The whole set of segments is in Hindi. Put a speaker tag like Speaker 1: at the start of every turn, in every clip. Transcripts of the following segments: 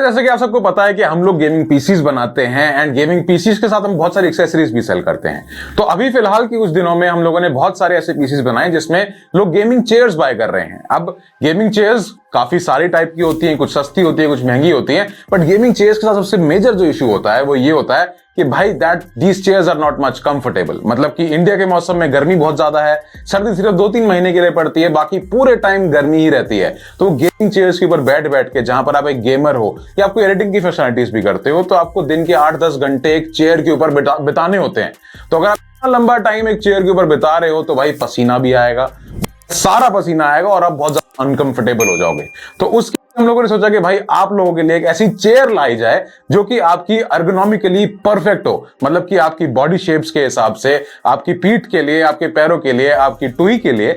Speaker 1: जैसे कि आप सबको पता है कि हम लोग गेमिंग पीसीज बनाते हैं एंड गेमिंग पीसीज के साथ हम बहुत सारी एक्सेसरीज भी सेल करते हैं। तो अभी फिलहाल की कुछ दिनों में हम लोगों ने बहुत सारे ऐसे पीसीज बनाए जिसमें लोग गेमिंग चेयर्स बाय कर रहे हैं। अब गेमिंग चेयर्स काफी सारी टाइप की होती हैं, कुछ सस्ती होती है, कुछ महंगी होती हैं, बट गेमिंग चेयर्स के साथ सबसे मेजर जो इशू होता है वो ये होता है कि भाई that these chairs are not much comfortable. मतलब कि इंडिया के मौसम में गर्मी बहुत ज्यादा है, सर्दी सिर्फ 2-3 महीने के लिए पड़ती है, बाकी पूरे टाइम गर्मी ही रहती है। तो गेमिंग चेयर्स के ऊपर बैठ के जहां पर आप एक गेमर हो या आपको एडिटिंग की फैसिलिटीज भी करते हो, तो आपको दिन के 8-10 घंटे एक चेयर के ऊपर बिताने होते हैं। तो अगर आप इतना लंबा टाइम एक चेयर के ऊपर बिता रहे हो तो भाई पसीना भी आएगा, सारा पसीना आएगा और आप बहुत ज्यादा अनकंफर्टेबल हो जाओगे। तो उसके हम लोगों ने सोचा कि भाई आप लोगों के लिए एक ऐसी चेयर लाई जाए जो कि आपकी अर्गोनॉमिकली परफेक्ट हो, मतलब कि आपकी बॉडी शेप्स के हिसाब से, आपकी पीठ के लिए, आपके पैरों के लिए, आपकी टुई के लिए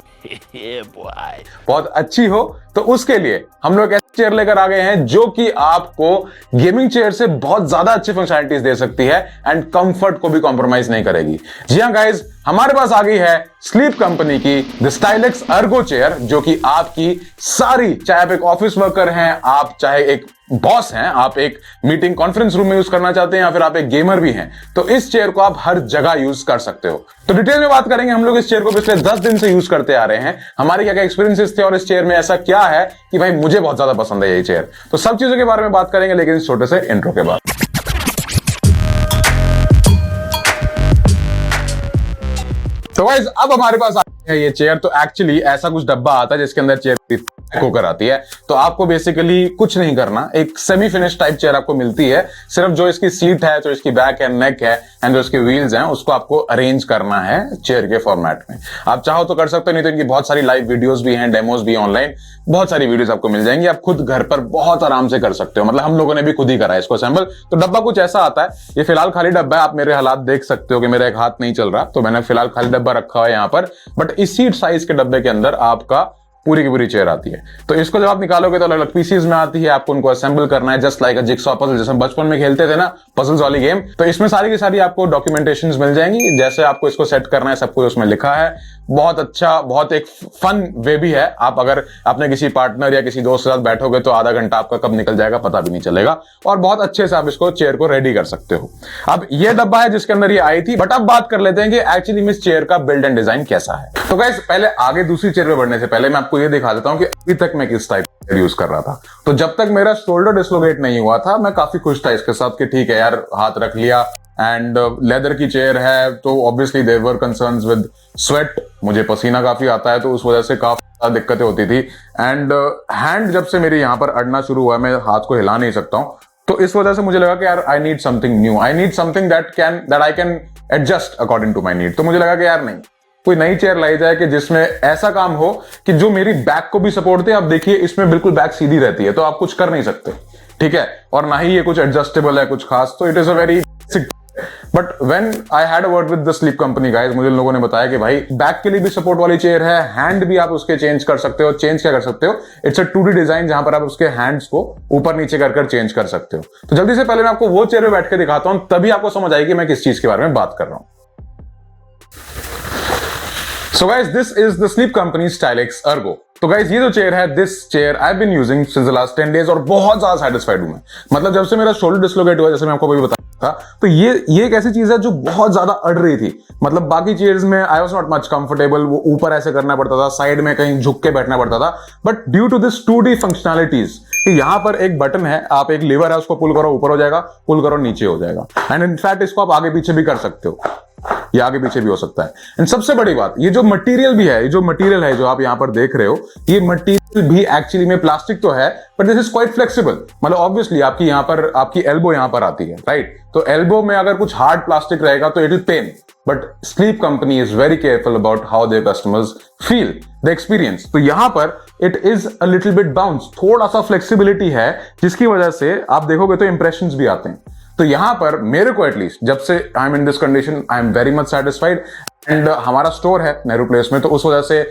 Speaker 1: बहुत अच्छी हो। तो उसके लिए हम लोग ऐसी चेयर लेकर आ गए हैं जो कि आपको गेमिंग चेयर से बहुत ज्यादा अच्छी फंक्शनलिटीज दे सकती है एंड कंफर्ट को भी कॉम्प्रोमाइज नहीं करेगी। जी हां गाइज, हमारे पास आ गई है स्लीप कंपनी की द स्टाइलेक्स अर्गो चेयर, जो कि आपकी सारी, चाहे आप एक ऑफिस वर्कर हैं, आप चाहे एक बॉस हैं, आप एक मीटिंग कॉन्फ्रेंस रूम में यूज करना चाहते हैं, या फिर आप एक गेमर भी हैं, तो इस चेयर को आप हर जगह यूज कर सकते हो। तो डिटेल में बात करेंगे। हम लोग इस चेयर को पिछले 10 दिन से यूज करते आ रहे हैं, हमारे क्या क्या एक्सपीरियंसेस थे और इस चेयर में ऐसा क्या है कि भाई मुझे बहुत ज्यादा पसंद है ये चेयर। तो सब चीजों के बारे में बात करेंगे, लेकिन इस छोटे से इंट्रो के बाद। तो गाइस, अब हमारे पास है ये चेयर। तो एक्चुअली ऐसा कुछ डब्बा आता है जिसके अंदर चेयर होकर आती है। तो आपको बेसिकली कुछ नहीं करना, एक सेमी फिनिश टाइप चेयर आपको मिलती है। सिर्फ जो इसकी सीट है, जो इसकी बैक है, नेक है एंड जो इसके व्हील्स हैं, उसको आपको अरेंज करना है चेयर के फॉर्मेट में। आप चाहो तो कर सकते हो, नहीं तो इनकी बहुत सारी लाइव वीडियोस भी हैं, डेमोज भी ऑनलाइन, बहुत सारी वीडियोस आपको मिल जाएंगी। आप खुद घर पर बहुत आराम से कर सकते हो। मतलब हम लोगों ने भी खुद ही करा है इसको असेंबल। तो डब्बा कुछ ऐसा आता है। ये फिलहाल खाली डब्बा है, आप मेरे हालात देख सकते हो कि मेरा एक हाथ नहीं चल रहा, तो मैंने फिलहाल खाली डब्बा रखा है यहाँ पर। बट इसी साइज के डब्बे के अंदर आपका पूरी की पूरी चेयर आती है। तो इसको जब आप निकालोगे तो अलग अलग पीसीज में आती है, आपको उनको असेंबल करना है, जस्ट लाइक अ जिगसॉ पजल, जैसे हम बचपन में खेलते थे ना पजल्स वाली गेम। तो इसमें सारी की सारी आपको डॉक्यूमेंटेशंस मिल जाएंगी, जैसे आपको इसको सेट करना है सब कुछ उसमें लिखा है। बहुत अच्छा, बहुत एक फन वे भी है। आप अगर अपने किसी पार्टनर या किसी दोस्त के साथ बैठोगे तो आधा घंटा आपका कब निकल जाएगा पता भी नहीं चलेगा, और बहुत अच्छे से आप इसको चेयर को रेडी कर सकते हो। अब ये डब्बा है जिसके अंदर ये आई थी, बट अब बात कर लेते हैं कि एक्चुअली में इस चेयर का बिल्ड एंड डिजाइन कैसा है। तो गाइस, पहले आगे दूसरी चेयर पे बढ़ने से पहले मैं आपको ये दिखा देता हूं कि अभी तक मैं किस टाइप का यूज कर रहा था। तो जब तक मेरा शोल्डर डिस्लोकेट नहीं हुआ था, मैं काफी खुश था इसके साथ कि ठीक है यार, हाथ रख लिया एंड लेदर की चेयर है। तो obviously there were concerns with sweat, मुझे पसीना काफी आता है, तो उस वजह से काफी दिक्कतें होती थी। एंड हैंड जब से मेरे यहाँ पर अड़ना शुरू हुआ, मैं हाथ को हिला नहीं सकता हूं, तो इस वजह से मुझे लगा कि यार I need something new, I need something that I can adjust according to my need. तो मुझे लगा कि यार नहीं, कोई नई चेयर लाई जाए कि जिसमें ऐसा काम हो कि जो मेरी बैक को भी सपोर्ट दे। आप देखिए, इसमें बिल्कुल बैक सीधी रहती है, तो आप कुछ कर नहीं सकते, ठीक है, और ना ही ये कुछ एडजस्टेबल है कुछ खास। तो it is a very but when I had a word with the sleep company guys, मुझे लोगों ने बताया कि भाई बैक के लिए भी सपोर्ट वाली चेयर है, हैंड भी आप उसके चेंज कर सकते हो। चेंज क्या कर सकते हो, इट्स अ 2D डिजाइन जहां पर आप उसके हैंड्स को ऊपर नीचे कर चेंज कर सकते हो। तो जल्दी से पहले मैं आपको वो चेयर पे बैठ के दिखाता हूं, तभी आपको समझ आएगी मैं किस चीज के बारे में बात कर रहा हूं। So guys, this is the Sleep Company Stylex Ergo। तो गाइज, ये जो चेयर है, this chair I have been using since the last 10 days और बहुत ज्यादा सेटिस्फाइड हूं मैं। मतलब जब से मेरा शोल्डर डिस्लोकेट हुआ, जैसे मैं आपको अभी बता था, तो ये एक ऐसी चीज है जो बहुत ज्यादा अड़ रही थी। मतलब बाकी चेयर्स में I was not much comfortable, वो ऊपर ऐसे करना पड़ता था, साइड में कहीं झुक के बैठना पड़ता था। But due to this 2D functionalities, यहां पर एक बटन है, आप एक लीवर है, उसको पुल करो ऊपर हो जाएगा, पुल करो नीचे हो जाएगा। एंड इनफैक्ट इसको आप आगे पीछे भी कर सकते हो, ये आगे पीछे भी हो सकता है। एंड सबसे बड़ी बात, ये जो मटेरियल भी है, ये जो मटेरियल है जो आप यहां पर देख रहे हो, ये मटेरियल भी एक्चुअली में प्लास्टिक तो है, but this is quite flexible. मतलब ऑब्वियसली आपकी यहां पर, आपकी एल्बो यहां पर आती है, राइट? तो एल्बो में अगर कुछ हार्ड प्लास्टिक रहेगा तो it will pain, but sleep company is very careful about how their customers feel the experience. तो यहां पर it is a little bit bounce, थोड़ा सा फ्लेक्सिबिलिटी है, जिसकी वजह से आप देखोगे तो इंप्रेशंस भी आते हैं। तो यहां पर मेरे को एटलीस्ट, जब से I am in this condition, I am very much satisfied. And हमारा स्टोर है नेहरू प्लेस में, तो उस वजह से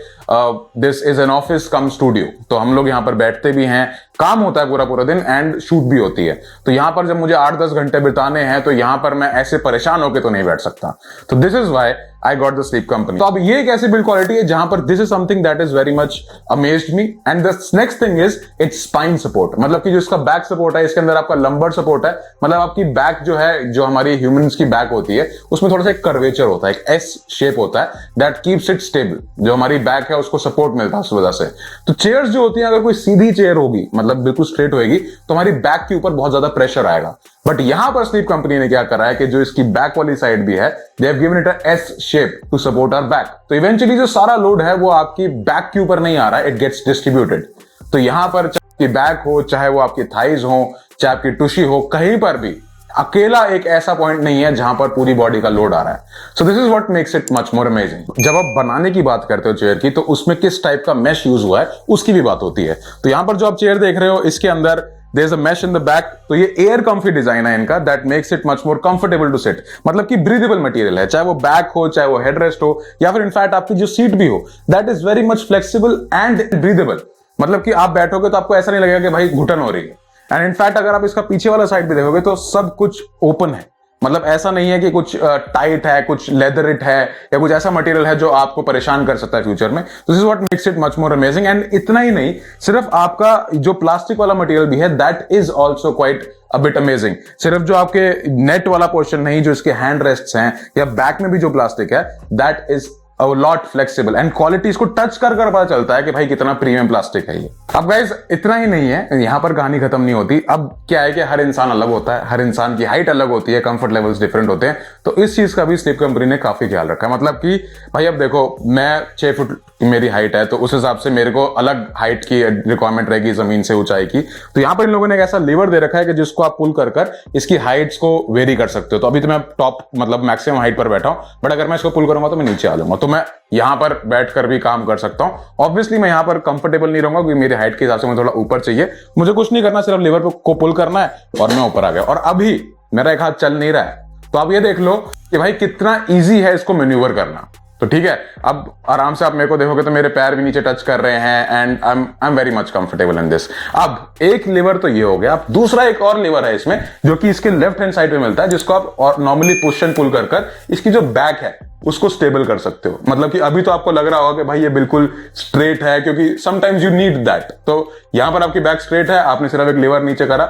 Speaker 1: this is an office come studio, तो हम लोग यहाँ पर बैठते भी हैं, काम होता है पूरा पूरा दिन एंड शूट भी होती है। तो यहाँ पर जब मुझे 8-10 घंटे बिताने हैं तो यहाँ पर मैं ऐसे परेशान होकर तो नहीं बैठ सकता। तो this is why I got the sleep company. तो अब ये एक ऐसी बिल्ड क्वालिटी है जहां पर this is something that is very much amazed me. And the next thing is it's spine support, मतलब कि जो इसका बैक सपोर्ट है, इसके अंदर आपका लंबर सपोर्ट है, मतलब आपकी बैक जो है, जो हमारी ह्यूमंस की बैक होती है उसमें थोड़ा सा एक कर्वेचर होता है, एक एस शेप होता है दैट कीप्स इट स्टेबल। जो हमारी बैक है उसको सपोर्ट मिलता है उस वजह से। तो चेयर्स जो होती हैं, अगर कोई सीधी चेयर होगी, मतलब बिल्कुल स्ट्रेट होगी, तो हमारी बैक के ऊपर बहुत ज्यादा प्रेशर आएगा। बट यहां पर स्लीप कंपनी ने क्या करा है कि जो इसकी बैक वाली साइड भी है, they have given it a S shape to support our back. तो इवेंचुअली जो सारा लोड है वो आपकी बैक के ऊपर नहीं आ रहा है, इट गेट्स डिस्ट्रीब्यूटेड। तो यहां पर चाहे बैक हो, चाहे वो आपकी थाइज हो, चाहे आपकी टुशी हो, कहीं पर भी अकेला एक ऐसा पॉइंट नहीं है जहां पर पूरी बॉडी का लोड आ रहा है। So this is what makes it much more amazing. जब आप बनाने की बात करते हो चेयर की, तो उसमें किस टाइप का मैश यूज हुआ है उसकी भी बात होती है। तो यहां पर जो आप चेयर देख रहे हो, इसके अंदर there is a mesh in the back, तो ये एयर कंफी डिजाइन है इनका, that makes it much more comfortable to sit। मतलब कि ब्रीदेबल मटेरियल है, चाहे वो बैक हो, चाहे वो हेडरेस्ट हो, या फिर इनफैक्ट आपकी जो सीट भी हो, that is very much flexible and breathable। मतलब कि आप बैठोगे तो आपको ऐसा नहीं लगेगा कि भाई घुटन हो रही है। एंड इनफैक्ट अगर आप इसका पीछे वाला साइड भी देखोगे तो सब कुछ ओपन है, मतलब ऐसा नहीं है कि कुछ टाइट है, कुछ लेदर इट है, या कुछ ऐसा मटेरियल है जो आपको परेशान कर सकता है फ्यूचर में। This is what makes it much more amazing. And इतना ही नहीं, सिर्फ आपका जो प्लास्टिक वाला मटेरियल भी है, that is also quite a bit amazing. सिर्फ जो आपके नेट वाला पोर्शन नहीं, जो इसके हैंड रेस्ट्स हैं या बैक में भी जो प्लास्टिक है, that is a lot flexible and quality इसको टच कर पता चलता है कि भाई कितना प्रीमियम प्लास्टिक है ये। अब गाइस इतना ही नहीं है, यहां पर कहानी खत्म नहीं होती। अब क्या है कि हर इंसान अलग होता है, हर इंसान की हाइट अलग होती है, कंफर्ट लेवल्स डिफरेंट होते हैं, तो इस चीज का भी स्लीप कंपनी ने काफी ख्याल रखा है। मतलब कि भाई अब देखो, मैं 6 फुट मेरी हाइट है, तो उस हिसाब से मेरे को अलग हाइट की रिक्वायरमेंट रहेगी जमीन से ऊंचाई की। तो यहां पर इन लोगों ने एक ऐसा लीवर दे रखा है कि जिसको आप पुल कर इसकी हाइट्स को वेरी कर सकते हो। तो अभी तो मैं टॉप मतलब मैक्सिमम हाइट पर बैठा हूं, बट अगर मैं इसको पुल करूंगा तो मैं नीचे आ जाऊंगा, तो मैं यहां पर बैठकर भी काम कर सकता हूं। ऑब्वियसली मैं यहां पर कंफर्टेबल नहीं रहूंगा क्योंकि मेरी हाइट के हिसाब से मुझे थोड़ा ऊपर चाहिए। मुझे कुछ नहीं करना, सिर्फ लीवर को पुल करना है और मैं ऊपर आ गया। और अभी मेरा एक हाथ चल नहीं रहा है, तो आप ये देख लो कि भाई कितना ईजी है इसको मैन्यूवर करना। तो ठीक है, अब आराम से आप मेरे को देखोगे तो मेरे पैर भी नीचे टच कर रहे हैं and I am very much comfortable in this. अब एक लीवर तो ये हो गया, अब दूसरा एक और लीवर है इसमें जो कि इसके लेफ्ट हैंड साइड पे मिलता है, जिसको आप और नॉर्मली पुश एंड पुल कर इसकी जो बैक है उसको स्टेबल कर सकते हो। मतलब कि अभी तो आपको लग रहा होगा कि भाई ये बिल्कुल स्ट्रेट है, क्योंकि समटाइम्स यू नीड दैट। तो यहां पर आपकी बैक स्ट्रेट है, आपने सिर्फ एक लीवर नीचे करा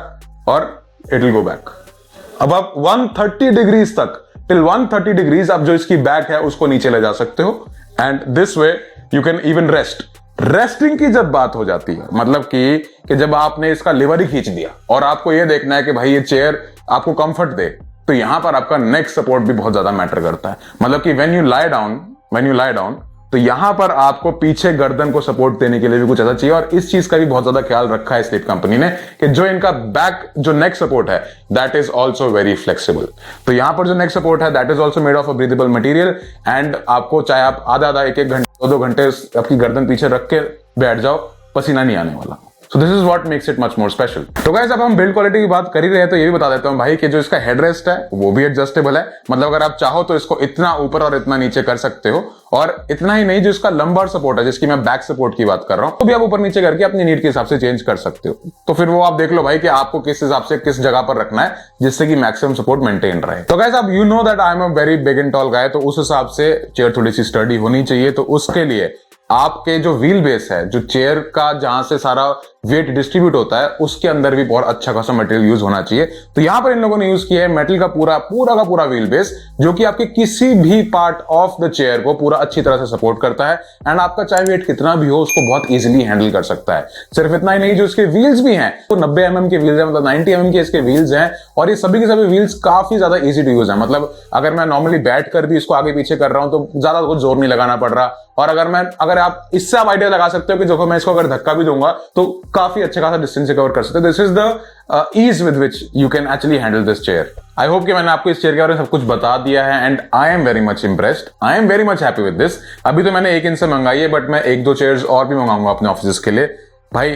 Speaker 1: और इट विल गो बैक। अब आप 130 डिग्रीज तक, टिल 130 डिग्रीज आप जो इसकी बैक है उसको नीचे ले जा सकते हो। And this way you can even rest. Resting की जब बात हो जाती है, मतलब कि जब आपने इसका लिवर ही खींच दिया और आपको यह देखना है कि भाई ये चेयर आपको कंफर्ट दे, तो यहां पर आपका नेक सपोर्ट भी बहुत ज्यादा मैटर करता है। मतलब कि व्हेन यू लाई डाउन तो यहां पर आपको पीछे गर्दन को सपोर्ट देने के लिए भी कुछ ऐसा चाहिए। और इस चीज का भी बहुत ज्यादा ख्याल रखा है स्लीप कंपनी ने कि जो इनका बैक जो नेक सपोर्ट है, that is also very flexible. तो यहां पर जो नेक सपोर्ट है, that is also made of a breathable material. And आपको चाहे आप आधा 1-1 घंटे 2-2 घंटे आपकी गर्दन पीछे रख के बैठ जाओ, पसीना नहीं आने वाला। So this is what makes it much more special। तो गाइस अब हम बिल्ड क्वालिटी की बात कर ही रहे हैं तो ये भी बता देता हूं भाई कि जो इसका हेडरेस्ट है वो भी एडजस्टेबल है। मतलब अगर आप चाहो तो इसको इतना ऊपर और इतना नीचे कर सकते हो। और इतना ही नहीं, जो इसका लंबर सपोर्ट है, जिसकी मैं बैक सपोर्ट की बात कर रहा हूं, तो भी आप ऊपर नीचे करके अपनी नीड के हिसाब से चेंज कर सकते हो। तो फिर वो आप देख लो भाई कि आपको किस हिसाब से किस जगह पर रखना है जिससे कि मैक्सिमम सपोर्ट मेंटेन रहे। तो गाइस अब you know that I am a very big and tall guy, तो उस हिसाब से चेयर थोड़ी सी स्टडी होनी चाहिए। तो उसके लिए आपके जो व्हील बेस है, जो चेयर का जहां से सारा वेट डिस्ट्रीब्यूट होता है, उसके अंदर भी बहुत अच्छा खासा मटेरियल यूज होना चाहिए। तो यहां पर इन लोगों ने यूज किया है मेटल का पूरा का पूरा व्हील बेस, जो कि आपके किसी भी पार्ट ऑफ द चेयर को पूरा अच्छी तरह से सपोर्ट करता है। एंड आपका चाहे वेट कितना भी हो, उसको बहुत इजीली हैंडल कर सकता है। सिर्फ इतना ही नहीं, जो इसके व्हील्स भी हैं तो 90 mm के व्हील्स हैं, मतलब 90 mm के इसके व्हील्स हैं। और ये सभी के सभी व्हील्स काफी ज्यादा इजी टू यूज है। मतलब अगर मैं नॉर्मली बैठ कर भी इसको आगे पीछे कर रहा हूं तो ज्यादा कुछ जोर नहीं लगाना पड़ रहा। और अगर आप इससे आप आइडिया लगा सकते हो कि देखो मैं इसको अगर धक्का भी दूंगा तो काफी अच्छा खासा डिस्टेंस कवर कर सकते हो। This is the ease with which you can actually handle this chair. I hope कि मैंने आपको इस चेयर के बारे में सब कुछ बता दिया है and I am very much impressed. I am very much happy with this. अभी तो मैंने 1 इंच से मंगाई है, बट मैं 1-2 चेयर्स और भी मंगाऊंगा अपने ऑफिस के लिए। भाई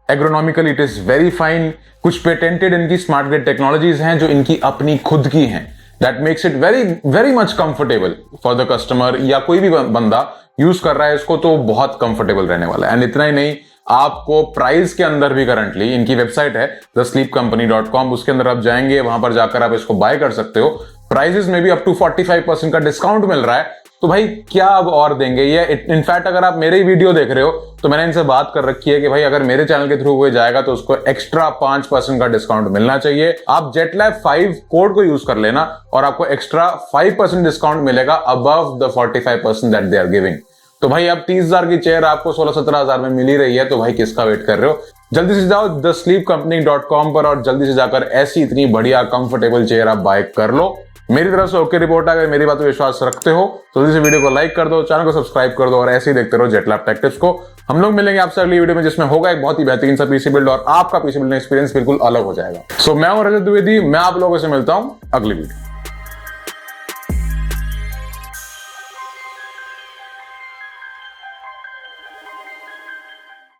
Speaker 1: एग्रोनॉमिकली इट इज वेरी फाइन। कुछ पेटेंटेड इनकी स्मार्ट ग्रिड टेक्नोलॉजीज हैं जो इनकी अपनी खुद की हैं। That makes it very very much comfortable for the customer, या कोई भी बंदा यूज कर रहा है इसको तो बहुत कंफर्टेबल रहने वाला है। एंड इतना ही नहीं, आपको प्राइस के अंदर भी करंटली इनकी वेबसाइट है thesleepcompany.com, उसके अंदर आप जाएंगे, वहां पर जाकर आप इसको बाय कर सकते हो। प्राइसेस में भी अप टू 45% का डिस्काउंट मिल रहा है, तो भाई क्या अब और देंगे ये। इनफैक्ट अगर आप मेरे ही वीडियो देख रहे हो तो मैंने इनसे बात कर रखी है कि भाई अगर मेरे चैनल के थ्रू कोई जाएगा तो उसको एक्स्ट्रा 5% का डिस्काउंट मिलना चाहिए। आप जेटलैब 5 कोड को यूज कर लेना और आपको एक्स्ट्रा 5% डिस्काउंट मिलेगा above the 45% that they are giving. तो भाई अब 30,000 की चेयर आपको 16-17 हजार में मिल ही रही है, तो भाई किसका वेट कर रहे हो। जल्दी से जाओ thesleepcompany.com पर और जल्दी से जाकर ऐसी इतनी बढ़िया कंफर्टेबल चेयर आप बाय कर लो। मेरी तरफ से ओके रिपोर्ट है। अगर मेरी बात पर विश्वास रखते हो तो जल्दी से वीडियो को लाइक कर दो, चैनल को सब्सक्राइब कर दो और ऐसे ही देखते रहो जेटलैब टेक टिप्स को। हम लोग मिलेंगे आपसे अगली वीडियो में, जिसमें होगा एक बहुत ही बेहतरीन सा पीसी बिल्ड और आपका पीसी बिल्डिंग एक्सपीरियंस बिल्कुल अलग हो जाएगा। सो मैं हूं रजत द्विवेदी, मैं आप लोगों से मिलता हूं अगली वीडियो।